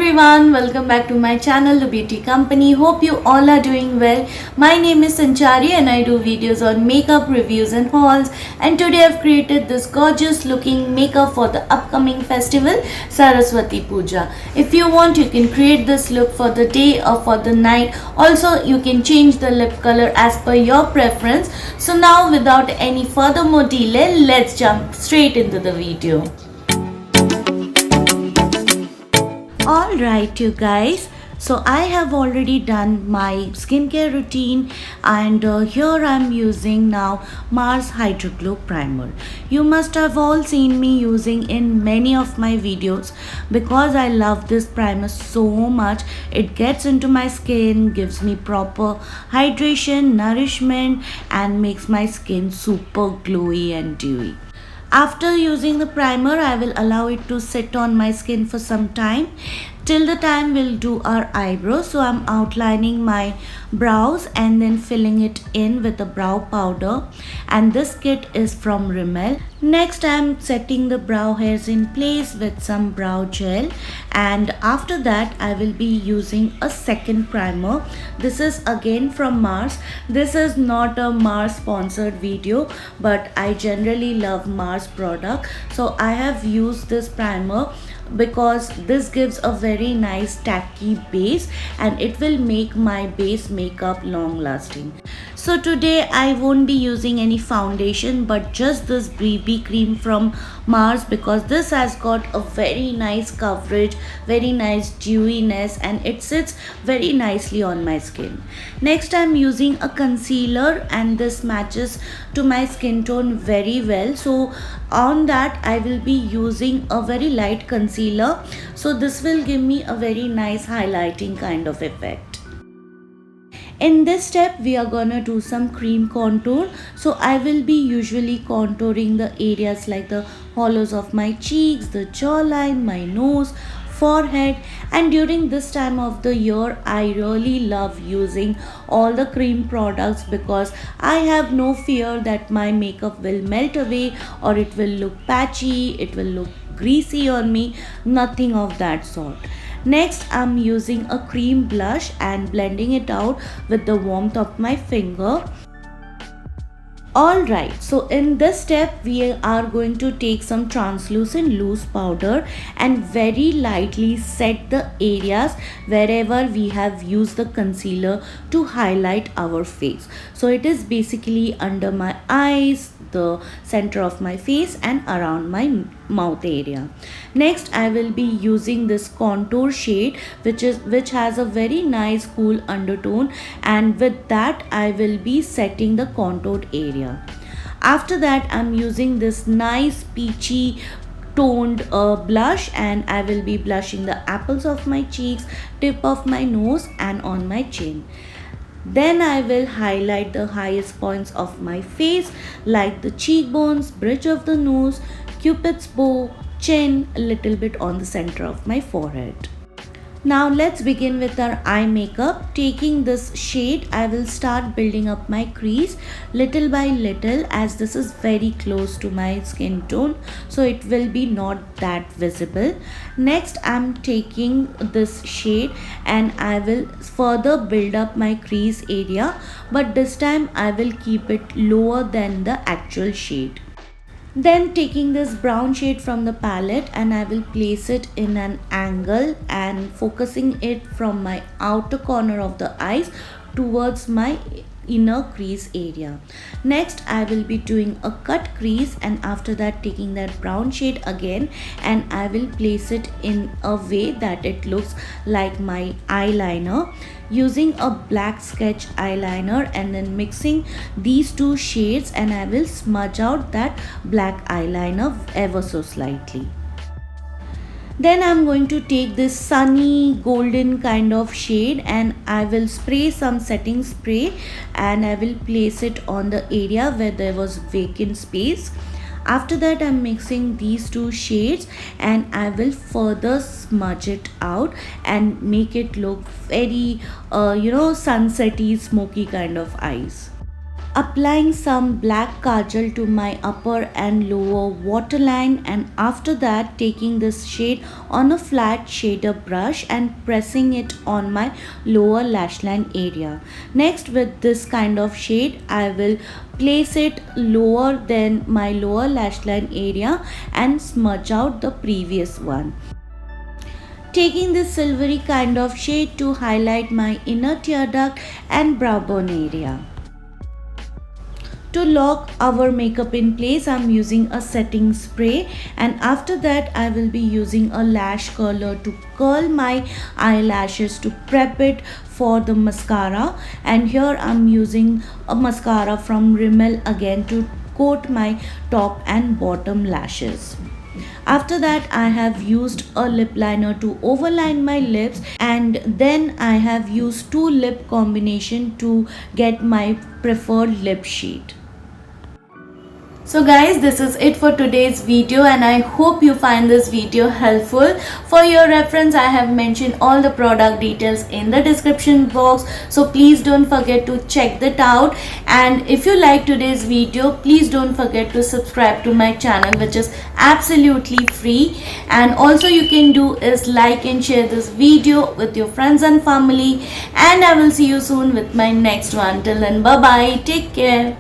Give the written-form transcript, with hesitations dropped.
everyone, welcome back to my channel The Beauty Company. Hope you all are doing well. My name is Sanchari and I do videos on makeup reviews and hauls, and today I've created this gorgeous looking makeup for the upcoming festival Saraswati Puja. If you want, you can create this look for the day or for the night. Also, you can change the lip color as per your preference. So now without any further more delay, let's jump straight into the video. Alright you guys, so I have already done my skincare routine, and here I am using now Mars Hydra Glow Primer. You must have all seen me using in many of my videos because I love this primer so much. It gets into my skin, gives me proper hydration, nourishment, and makes my skin super glowy and dewy. After using the primer, I will allow it to sit on my skin for some time. Till the time we'll do our eyebrows. So I'm outlining my brows and then filling it in with a brow powder. And this kit is from Rimmel. Next I'm setting the brow hairs in place with some brow gel. And after that I will be using a second primer. This is again from Mars. This is not a Mars sponsored video, but I generally love Mars product. So I have used this primer because this gives a very nice tacky base and it will make my base makeup long lasting. So today I won't be using any foundation but just this BB cream from Mars because this has got a very nice coverage, very nice dewiness, and it sits very nicely on my skin. Next I'm using a concealer and this matches to my skin tone very well. So on that I will be using a very light concealer. So this will give me a very nice highlighting kind of effect. In this step we are gonna do some cream contour. So I will be usually contouring the areas like the hollows of my cheeks, the jawline, my nose, forehead. And during this time of the year I really love using all the cream products because I have no fear that my makeup will melt away or it will look patchy, it will look greasy on me, nothing of that sort. Next I'm using a cream blush and blending it out with the warmth of my finger. Alright, so in this step we are going to take some translucent loose powder and very lightly set the areas wherever we have used the concealer to highlight our face. So it is basically under my eyes, the center of my face, and around my mouth area. Next I will be using this contour shade which has a very nice cool undertone, and with that I will be setting the contoured area. After that I'm using this nice peachy toned blush and I will be blushing the apples of my cheeks, tip of my nose, and on my chin. Then I will highlight the highest points of my face like the cheekbones, bridge of the nose, cupid's bow, chin, a little bit on the center of my forehead. Now let's begin with our eye makeup. Taking this shade, I will start building up my crease little by little as this is very close to my skin tone, so it will be not that visible. Next I'm taking this shade and I will further build up my crease area, but this time I will keep it lower than the actual shade. Then taking this brown shade from the palette and I will place it in an angle and focusing it from my outer corner of the eyes towards my inner crease area. Next I will be doing a cut crease, and after that taking that brown shade again and I will place it in a way that it looks like my eyeliner, using a black sketch eyeliner and then mixing these two shades, and I will smudge out that black eyeliner ever so slightly. Then I'm going to take this sunny golden kind of shade and I will spray some setting spray and I will place it on the area where there was vacant space. After that I'm mixing these two shades and I will further smudge it out and make it look very sunsetty, smoky kind of eyes. applying some black kajal to my upper and lower waterline, and after that taking this shade on a flat shader brush and pressing it on my lower lash line area. Next, with this kind of shade I will place it lower than my lower lash line area and smudge out the previous one. Taking this silvery kind of shade to highlight my inner tear duct and brow bone area. To lock our makeup in place, I'm using a setting spray, and after that I will be using a lash curler to curl my eyelashes to prep it for the mascara. And here I'm using a mascara from Rimmel again to coat my top and bottom lashes. After that I have used a lip liner to overline my lips, and then I have used two lip combination to get my preferred lip shade. So guys, this is it for today's video, and I hope you find this video helpful. For your reference, I have mentioned all the product details in the description box, so please don't forget to check that out. And if you like today's video, please don't forget to subscribe to my channel, which is absolutely free. And also you can do is like and share this video with your friends and family, and I will see you soon with my next one. Till then, bye bye, take care.